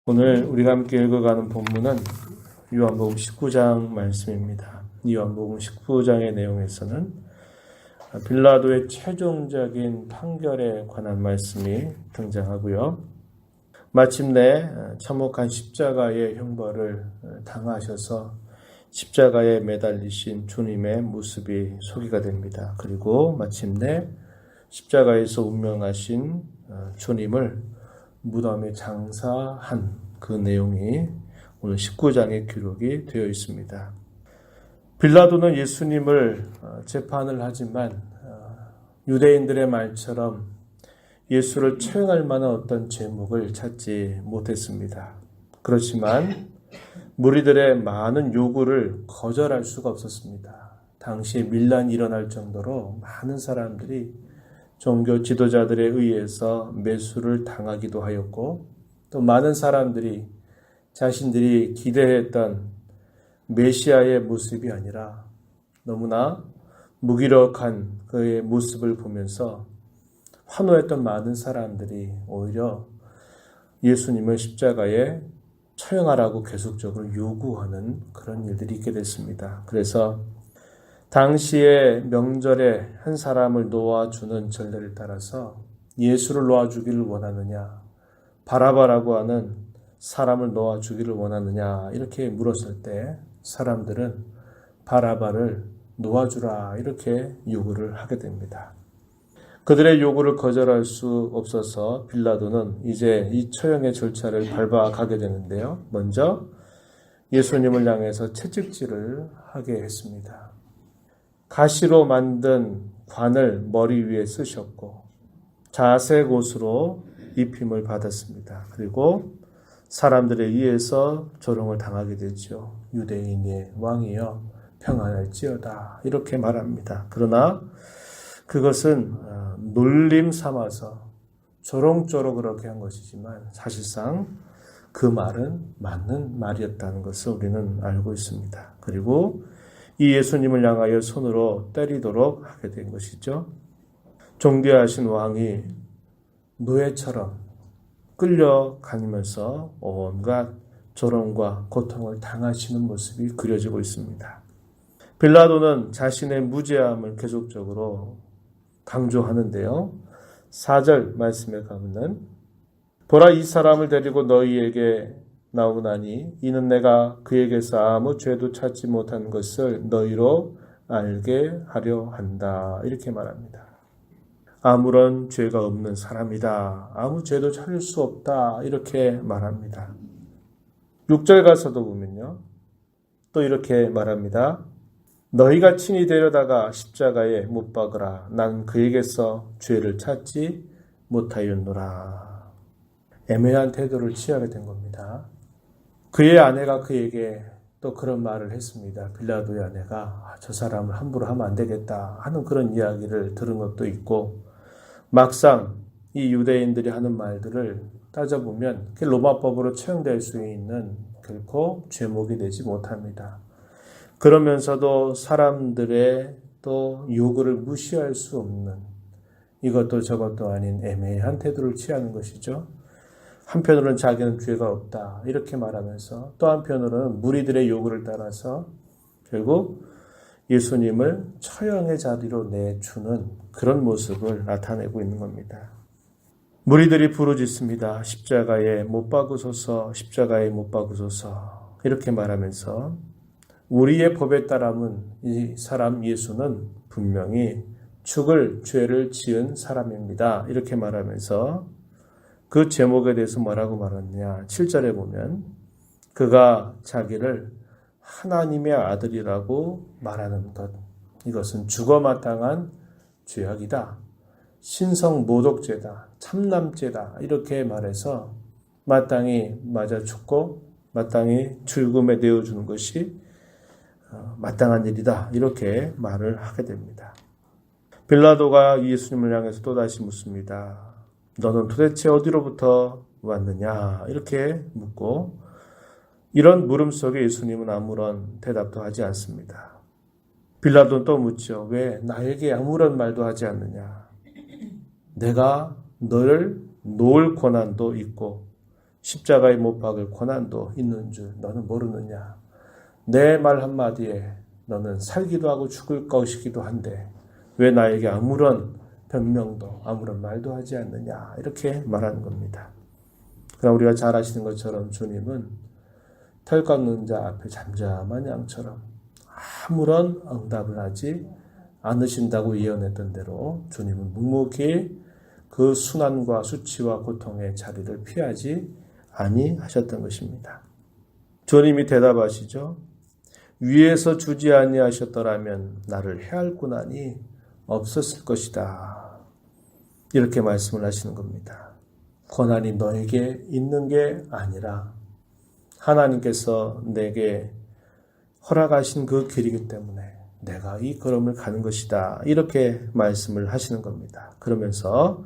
오늘 우리가 함께 읽어가는 본문은 요한복음 19장 말씀입니다. 요한복음 19장의 내용에서는 빌라도의 최종적인 판결에 관한 말씀이 등장하고요. 마침내 참혹한 십자가의 형벌을 당하셔서 십자가에 매달리신 주님의 모습이 소개가 됩니다. 그리고 마침내 십자가에서 운명하신 주님을 무덤에 장사한 그 내용이 오늘 19장에 기록이 되어 있습니다. 빌라도는 예수님을 재판을 하지만 유대인들의 말처럼 예수를 처형할 만한 어떤 제목을 찾지 못했습니다. 그렇지만 무리들의 많은 요구를 거절할 수가 없었습니다. 당시에 밀란이 일어날 정도로 많은 사람들이 종교 지도자들에 의해서 매수를 당하기도 하였고, 또 많은 사람들이 자신들이 기대했던 메시아의 모습이 아니라 너무나 무기력한 그의 모습을 보면서 환호했던 많은 사람들이 오히려 예수님을 십자가에 처형하라고 계속적으로 요구하는 그런 일들이 있게 됐습니다. 그래서 당시의 명절에 한 사람을 놓아주는 전례를 따라서 예수를 놓아주기를 원하느냐, 바라바라고 하는 사람을 놓아주기를 원하느냐 이렇게 물었을 때 사람들은 바라바를 놓아주라 이렇게 요구를 하게 됩니다. 그들의 요구를 거절할 수 없어서 빌라도는 이제 이 처형의 절차를 밟아가게 되는데요. 먼저 예수님을 향해서 채찍질을 하게 했습니다. 가시로 만든 관을 머리 위에 쓰셨고 자색 옷으로 입힘을 받았습니다. 그리고 사람들에 의해서 조롱을 당하게 되죠. 유대인의 왕이여 평안할지어다 이렇게 말합니다. 그러나 그것은 놀림 삼아서 조롱조로 그렇게 한 것이지만 사실상 그 말은 맞는 말이었다는 것을 우리는 알고 있습니다. 그리고 이 예수님을 향하여 손으로 때리도록 하게 된 것이죠. 존귀하신 왕이 노예처럼 끌려가면서 온갖 조롱과 고통을 당하시는 모습이 그려지고 있습니다. 빌라도는 자신의 무죄함을 계속적으로 강조하는데요. 4절 말씀에 가면은 보라 이 사람을 데리고 너희에게 나오나니 이는 내가 그에게서 아무 죄도 찾지 못한 것을 너희로 알게 하려 한다. 이렇게 말합니다. 아무런 죄가 없는 사람이다. 아무 죄도 찾을 수 없다. 이렇게 말합니다. 6절 가서도 보면요. 또 이렇게 말합니다. 너희가 친히 데려다가 십자가에 못 박으라. 난 그에게서 죄를 찾지 못하였노라. 애매한 태도를 취하게 된 겁니다. 그의 아내가 그에게 또 그런 말을 했습니다. 빌라도의 아내가 저 사람을 함부로 하면 안 되겠다 하는 그런 이야기를 들은 것도 있고 막상 이 유대인들이 하는 말들을 따져보면 로마법으로 처형될 수 있는 결코 죄목이 되지 못합니다. 그러면서도 사람들의 또 요구를 무시할 수 없는 이것도 저것도 아닌 애매한 태도를 취하는 것이죠. 한편으로는 자기는 죄가 없다 이렇게 말하면서 또 한편으로는 무리들의 요구를 따라서 결국 예수님을 처형의 자리로 내주는 그런 모습을 나타내고 있는 겁니다. 무리들이 부르짖습니다. 십자가에 못 박으소서, 십자가에 못 박으소서 이렇게 말하면서 우리의 법에 따르면 이 사람 예수는 분명히 죽을 죄를 지은 사람입니다. 이렇게 말하면서 그 제목에 대해서 뭐라고 말하느냐. 7절에 보면 그가 자기를 하나님의 아들이라고 말하는 것. 이것은 죽어마땅한 죄악이다. 신성모독죄다. 참남죄다. 이렇게 말해서 마땅히 맞아 죽고 마땅히 죽음에 내어주는 것이 마땅한 일이다. 이렇게 말을 하게 됩니다. 빌라도가 예수님을 향해서 또다시 묻습니다. 너는 도대체 어디로부터 왔느냐? 이렇게 묻고 이런 물음 속에 예수님은 아무런 대답도 하지 않습니다. 빌라도는 또 묻죠. 왜 나에게 아무런 말도 하지 않느냐? 내가 너를 놓을 권한도 있고 십자가에 못 박을 고난도 있는 줄 너는 모르느냐. 내 말 한마디에 너는 살기도 하고 죽을 것이기도 한데 왜 나에게 아무런 변명도 아무런 말도 하지 않느냐. 이렇게 말하는 겁니다. 그러나 우리가 잘 아시는 것처럼 주님은 털 깎는 자 앞에 잠잠한 양처럼 아무런 응답을 하지 않으신다고 예언했던 대로 주님은 묵묵히 그 순환과 수치와 고통의 자리를 피하지 아니하셨던 것입니다. 주님이 대답하시죠. 위에서 주지 아니하셨더라면 나를 해할 고난이 없었을 것이다. 이렇게 말씀을 하시는 겁니다. 고난이 너에게 있는 게 아니라 하나님께서 내게 허락하신 그 길이기 때문에 내가 이 걸음을 가는 것이다. 이렇게 말씀을 하시는 겁니다. 그러면서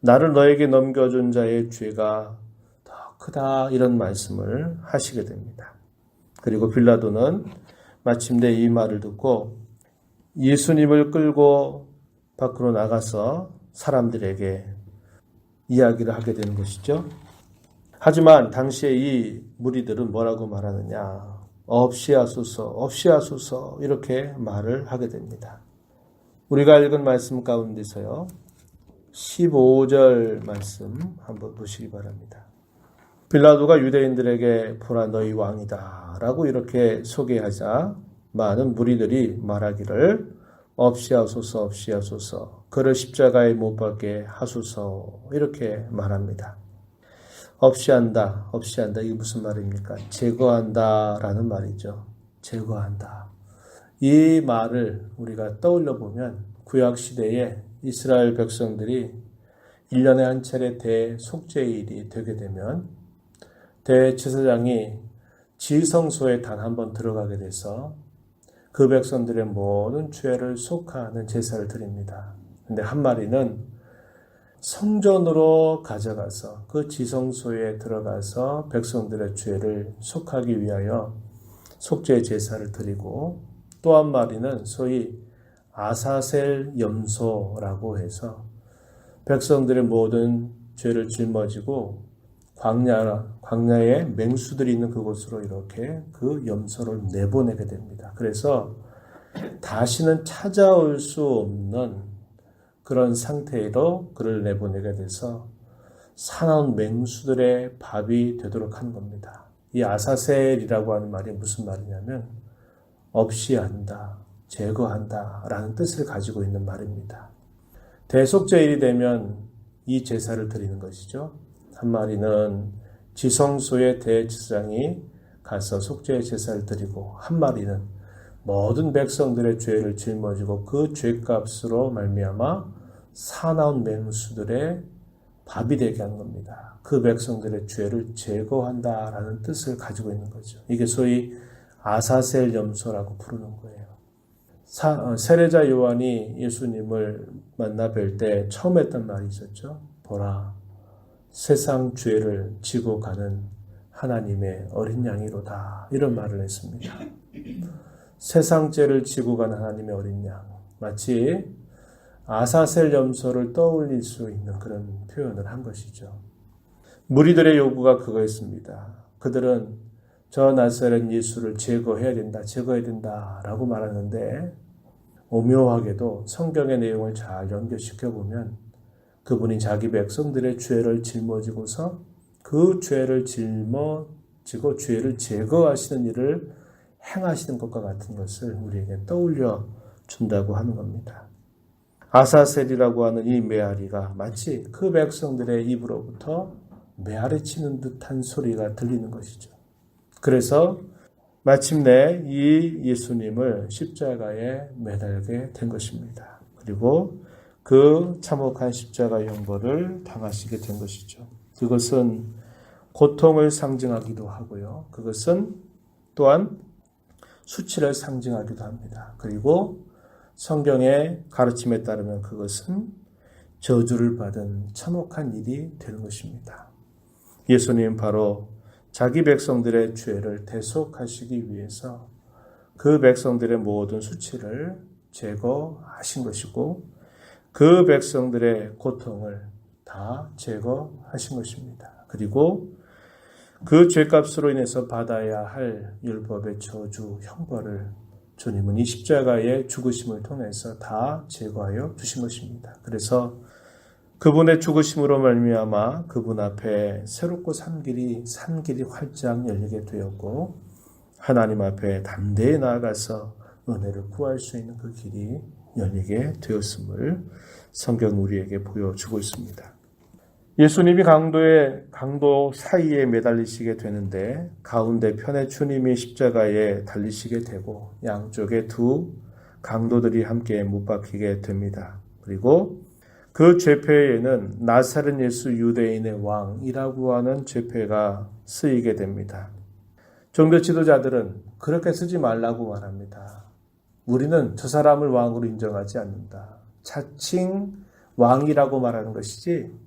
나를 너에게 넘겨준 자의 죄가 더 크다. 이런 말씀을 하시게 됩니다. 그리고 빌라도는 마침내 이 말을 듣고 예수님을 끌고 밖으로 나가서 사람들에게 이야기를 하게 되는 것이죠. 하지만 당시에 이 무리들은 뭐라고 말하느냐. 없이 하소서 이렇게 말을 하게 됩니다. 우리가 읽은 말씀 가운데서요. 15절 말씀 한번 보시기 바랍니다. 빌라도가 유대인들에게 보라 너희 왕이다 라고 이렇게 소개하자 많은 무리들이 말하기를 없이 하소서 그를 십자가에 못 박게 하소서 이렇게 말합니다. 없이 한다 이게 무슨 말입니까? 제거한다 라는 말이죠. 제거한다. 이 말을 우리가 떠올려 보면 구약시대에 이스라엘 백성들이 1년에 한 차례 대속죄일이 되게 되면 대제사장이 지성소에 단 한 번 들어가게 돼서 그 백성들의 모든 죄를 속하는 제사를 드립니다. 근데 한 마리는 성전으로 가져가서 그 지성소에 들어가서 백성들의 죄를 속하기 위하여 속죄 제사를 드리고 또 한 마리는 소위 아사셀 염소라고 해서 백성들의 모든 죄를 짊어지고 광야에 맹수들이 있는 그곳으로 이렇게 그 염소를 내보내게 됩니다. 그래서 다시는 찾아올 수 없는 그런 상태로 그를 내보내게 돼서 사나운 맹수들의 밥이 되도록 한 겁니다. 이 아사셀이라고 하는 말이 무슨 말이냐면 없이 한다, 제거한다 라는 뜻을 가지고 있는 말입니다. 대속죄일이 되면 이 제사를 드리는 것이죠. 한 마리는 지성소의 대제사장이 가서 속죄의 제사를 드리고 한 마리는 모든 백성들의 죄를 짊어지고 그 죄값으로 말미암아 사나운 맹수들의 밥이 되게 한 겁니다. 그 백성들의 죄를 제거한다라는 뜻을 가지고 있는 거죠. 이게 소위 아사셀 염소라고 부르는 거예요. 세례자 요한이 예수님을 만나 뵐 때 처음 했던 말이 있었죠. 보라, 세상 죄를 지고 가는 하나님의 어린 양이로다. 이런 말을 했습니다. 세상 죄를 지고 가는 하나님의 어린 양. 마치 아사셀 염소를 떠올릴 수 있는 그런 표현을 한 것이죠. 무리들의 요구가 그거였습니다. 그들은 저 나사렛 예수를 제거해야 된다 라고 말하는데 오묘하게도 성경의 내용을 잘 연결시켜 보면 그분이 자기 백성들의 죄를 짊어지고서 그 죄를 짊어지고 죄를 제거하시는 일을 행하시는 것과 같은 것을 우리에게 떠올려 준다고 하는 겁니다. 아사셀이라고 하는 이 메아리가 마치 그 백성들의 입으로부터 메아리 치는 듯한 소리가 들리는 것이죠. 그래서 마침내 이 예수님을 십자가에 매달게 된 것입니다. 그리고 그 참혹한 십자가 형벌을 당하시게 된 것이죠. 그것은 고통을 상징하기도 하고요. 그것은 또한 수치를 상징하기도 합니다. 그리고 성경의 가르침에 따르면 그것은 저주를 받은 참혹한 일이 되는 것입니다. 예수님 바로 자기 백성들의 죄를 대속하시기 위해서 그 백성들의 모든 수치를 제거하신 것이고 그 백성들의 고통을 다 제거하신 것입니다. 그리고 그 죄값으로 인해서 받아야 할 율법의 저주, 형벌을 주님은 이 십자가의 죽으심을 통해서 다 제거하여 주신 것입니다. 그래서 그분의 죽으심으로 말미암아 그분 앞에 새롭고 산 길이 활짝 열리게 되었고, 하나님 앞에 담대히 나아가서 은혜를 구할 수 있는 그 길이 열리게 되었음을 성경은 우리에게 보여주고 있습니다. 예수님이 강도 사이에 매달리시게 되는데, 가운데 편에 주님이 십자가에 달리시게 되고 양쪽에 두 강도들이 함께 못 박히게 됩니다. 그리고 그 죄표에는 나사렛 예수 유대인의 왕이라고 하는 죄표가 쓰이게 됩니다. 종교 지도자들은 그렇게 쓰지 말라고 말합니다. 우리는 저 사람을 왕으로 인정하지 않는다. 자칭 왕이라고 말하는 것이지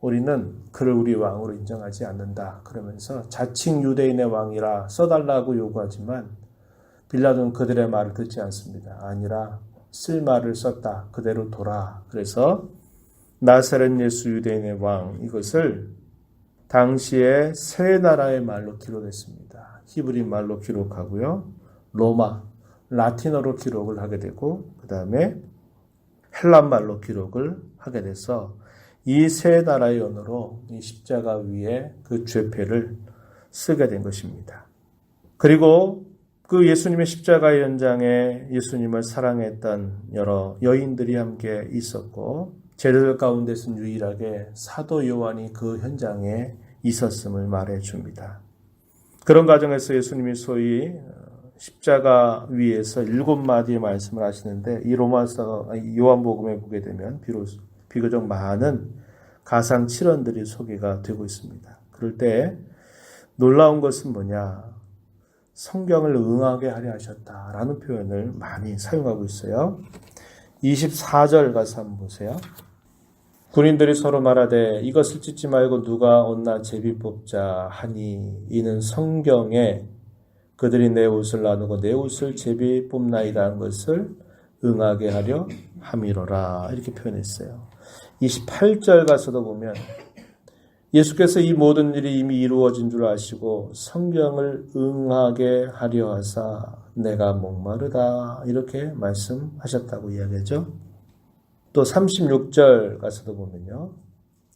우리는 그를 우리 왕으로 인정하지 않는다. 그러면서 자칭 유대인의 왕이라 써달라고 요구하지만 빌라도는 그들의 말을 듣지 않습니다. 아니라 쓸 말을 썼다. 그대로 둬라. 그래서 나사렛 예수 유대인의 왕, 이것을 당시에 세 나라의 말로 기록했습니다. 히브리 말로 기록하고요. 로마, 라틴어로 기록을 하게 되고 그 다음에 헬란 말로 기록을 하게 돼서 이 세 나라의 언어로 이 십자가 위에 그 죄패를 쓰게 된 것입니다. 그리고 그 예수님의 십자가의 현장에 예수님을 사랑했던 여러 여인들이 함께 있었고, 제자들 가운데서는 유일하게 사도 요한이 그 현장에 있었음을 말해줍니다. 그런 과정에서 예수님이 소위 십자가 위에서 7마디의 말씀을 하시는데, 이 요한복음에 보게 되면 비교적 많은 가상 칠언들이 소개가 되고 있습니다. 그럴 때 놀라운 것은 뭐냐? 성경을 응하게 하려 하셨다라는 표현을 많이 사용하고 있어요. 24절 가서 한번 보세요. 군인들이 서로 말하되 이것을 찢지 말고 누가 얻나 제비 뽑자 하니, 이는 성경에 그들이 내 옷을 나누고 내 옷을 제비 뽑나이다 한 것을 응하게 하려 함이로라, 이렇게 표현했어요. 28절 가서도 보면 예수께서 이 모든 일이 이미 이루어진 줄 아시고 성경을 응하게 하려 하사 내가 목마르다, 이렇게 말씀하셨다고 이야기하죠. 또 36절 가서도 보면요,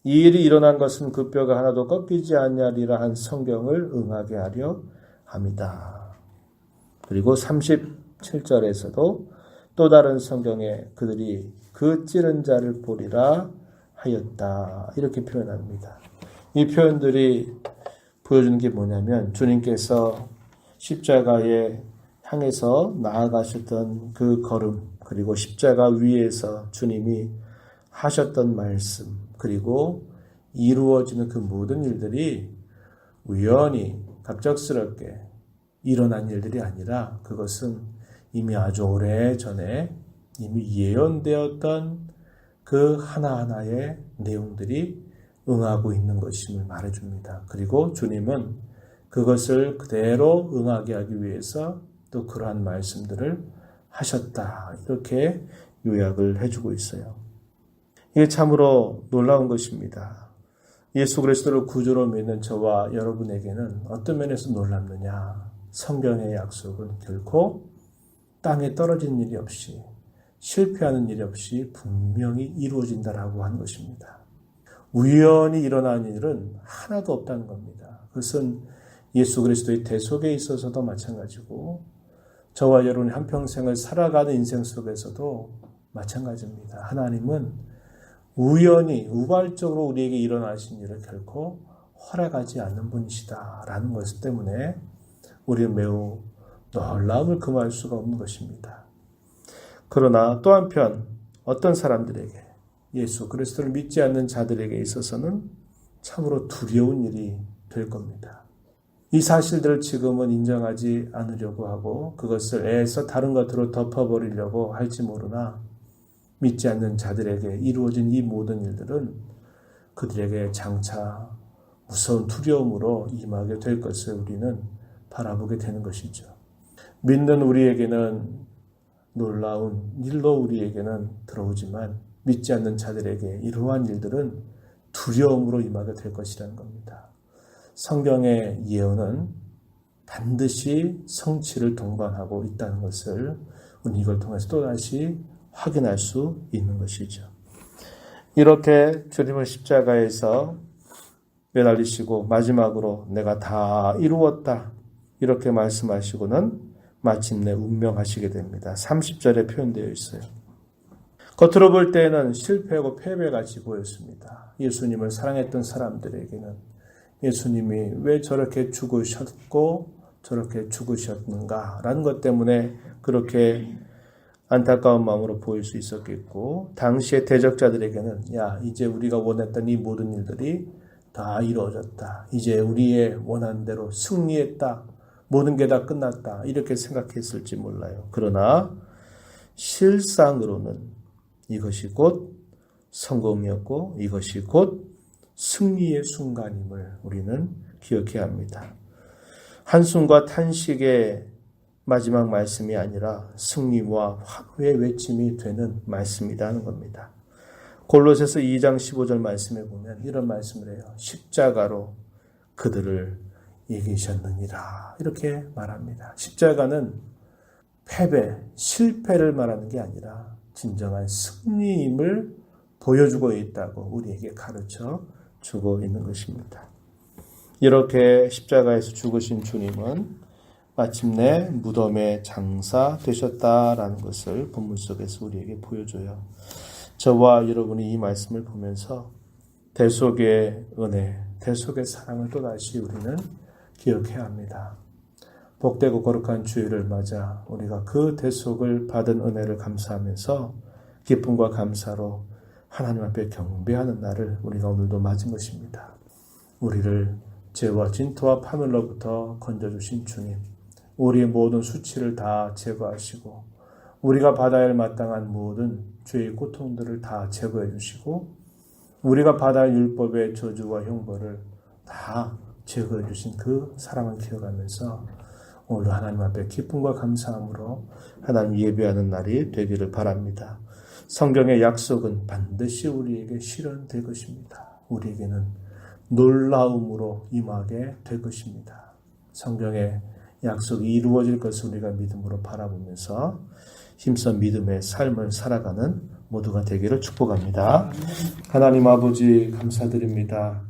이 일이 일어난 것은 그 뼈가 하나도 꺾이지 아니하리라 한 성경을 응하게 하려 함이다. 그리고 37절에서도 또 다른 성경에 그들이 그 찌른 자를 보리라 하였다, 이렇게 표현합니다. 이 표현들이 보여주는 게 뭐냐면, 주님께서 십자가에 향해서 나아가셨던 그 걸음, 그리고 십자가 위에서 주님이 하셨던 말씀, 그리고 이루어지는 그 모든 일들이 우연히 갑작스럽게 일어난 일들이 아니라 그것은 이미 아주 오래전에 이미 예언되었던 그 하나하나의 내용들이 응하고 있는 것임을 말해줍니다. 그리고 주님은 그것을 그대로 응하게 하기 위해서 또 그러한 말씀들을 하셨다, 이렇게 요약을 해주고 있어요. 이게 참으로 놀라운 것입니다. 예수 그리스도를 구주로 믿는 저와 여러분에게는 어떤 면에서 놀랍느냐? 성경의 약속은 결코 땅에 떨어진 일이 없이, 실패하는 일이 없이 분명히 이루어진다라고 하는 것입니다. 우연히 일어난 일은 하나도 없다는 겁니다. 그것은 예수 그리스도의 대속에 있어서도 마찬가지고, 저와 여러분이 한평생을 살아가는 인생 속에서도 마찬가지입니다. 하나님은 우연히 우발적으로 우리에게 일어나신 일을 결코 허락하지 않는 분이시다라는 것 때문에 우리는 매우 놀라움을 금할 수가 없는 것입니다. 그러나 또 한편 어떤 사람들에게, 예수 그리스도를 믿지 않는 자들에게 있어서는 참으로 두려운 일이 될 겁니다. 이 사실들을 지금은 인정하지 않으려고 하고 그것을 애써 다른 것으로 덮어버리려고 할지 모르나, 믿지 않는 자들에게 이루어진 이 모든 일들은 그들에게 장차 무서운 두려움으로 임하게 될 것을 우리는 바라보게 되는 것이죠. 믿는 우리에게는 놀라운 일로 우리에게는 들어오지만, 믿지 않는 자들에게 이러한 일들은 두려움으로 임하게 될 것이라는 겁니다. 성경의 예언은 반드시 성취를 동반하고 있다는 것을 우리 이걸 통해서 또다시 확인할 수 있는 것이죠. 이렇게 주님은 십자가에서 매달리시고 마지막으로 내가 다 이루었다 이렇게 말씀하시고는 마침내 운명하시게 됩니다. 30절에 표현되어 있어요. 겉으로 볼 때에는 실패하고 패배같이 보였습니다. 예수님을 사랑했던 사람들에게는 예수님이 왜 저렇게 죽으셨고 저렇게 죽으셨는가라는 것 때문에 그렇게 안타까운 마음으로 보일 수 있었겠고, 당시의 대적자들에게는 야, 이제 우리가 원했던 이 모든 일들이 다 이루어졌다. 이제 우리의 원하는 대로 승리했다. 모든 게 다 끝났다. 이렇게 생각했을지 몰라요. 그러나 실상으로는 이것이 곧 성공이었고 이것이 곧 승리의 순간임을 우리는 기억해야 합니다. 한숨과 탄식의 마지막 말씀이 아니라 승리와 환호의 외침이 되는 말씀이라는 겁니다. 골로새서 2장 15절 말씀에 보면 이런 말씀을 해요. 십자가로 그들을 이기셨느니라 이렇게 말합니다. 십자가는 패배, 실패를 말하는 게 아니라 진정한 승리임을 보여주고 있다고 우리에게 가르쳐 주고 있는 것입니다. 이렇게 십자가에서 죽으신 주님은 마침내 무덤의 장사 되셨다라는 것을 본문 속에서 우리에게 보여줘요. 저와 여러분이 이 말씀을 보면서 대속의 은혜, 대속의 사랑을 또다시 우리는 기억해야 합니다. 복되고 거룩한 주일을 맞아 우리가 그 대속을 받은 은혜를 감사하면서 기쁨과 감사로 하나님 앞에 경배하는 날을 우리가 오늘도 맞은 것입니다. 우리를 죄와 진토와 파멸로부터 건져주신 주님, 우리의 모든 수치를 다 제거하시고 우리가 받아야 할 마땅한 모든 죄의 고통들을 다 제거해 주시고 우리가 받아야 할 율법의 저주와 형벌을 다 제거해 주신 그 사랑을 기억하면서 오늘도 하나님 앞에 기쁨과 감사함으로 하나님 예배하는 날이 되기를 바랍니다. 성경의 약속은 반드시 우리에게 실현될 것입니다. 우리에게는 놀라움으로 임하게 될 것입니다. 성경의 약속이 이루어질 것을 우리가 믿음으로 바라보면서 힘써 믿음의 삶을 살아가는 모두가 되기를 축복합니다. 하나님 아버지 감사드립니다.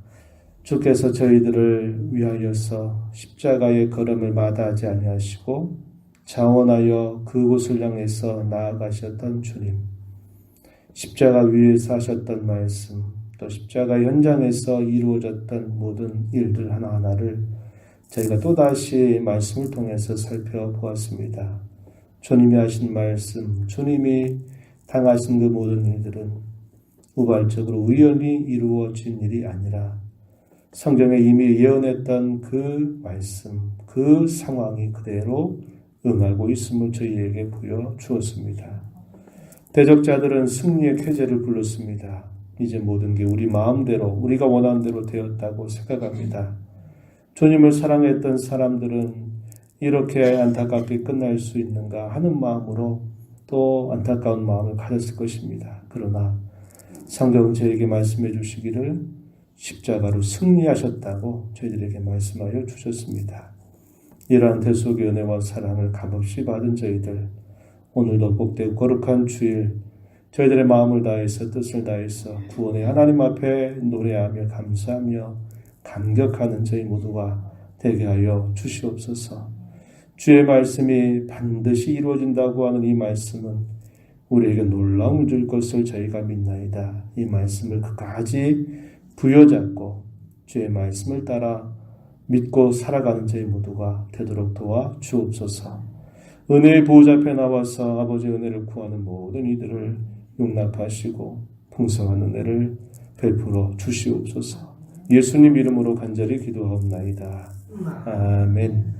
주께서 저희들을 위하여서 십자가의 걸음을 마다하지 아니하시고 자원하여 그곳을 향해서 나아가셨던 주님, 십자가 위에서 하셨던 말씀, 또 십자가 현장에서 이루어졌던 모든 일들 하나하나를 저희가 또다시 말씀을 통해서 살펴보았습니다. 주님이 하신 말씀, 주님이 당하신 그 모든 일들은 우발적으로 우연히 이루어진 일이 아니라 성경에 이미 예언했던 그 말씀, 그 상황이 그대로 응하고 있음을 저희에게 보여주었습니다. 대적자들은 승리의 쾌재를 불렀습니다. 이제 모든 게 우리 마음대로, 우리가 원하는 대로 되었다고 생각합니다. 주님을 사랑했던 사람들은 이렇게 안타깝게 끝날 수 있는가 하는 마음으로 또 안타까운 마음을 가졌을 것입니다. 그러나 성경은 저에게 말씀해 주시기를 십자가로 승리하셨다고 저희들에게 말씀하여 주셨습니다. 이러한 대속의 은혜와 사랑을 값없이 받은 저희들, 오늘도 복되고 거룩한 주일 저희들의 마음을 다해서 뜻을 다해서 구원의 하나님 앞에 노래하며 감사하며 감격하는 저희 모두가 되게 하여 주시옵소서. 주의 말씀이 반드시 이루어진다고 하는 이 말씀은 우리에게 놀라움을 줄 것을 저희가 믿나이다. 이 말씀을 끝까지 부여잡고 주의 말씀을 따라 믿고 살아가는 저희 모두가 되도록 도와 주옵소서. 은혜의 보호자 앞에 나와서 아버지의 은혜를 구하는 모든 이들을 용납하시고 풍성한 은혜를 베풀어 주시옵소서. 예수님 이름으로 간절히 기도하옵나이다. 아멘.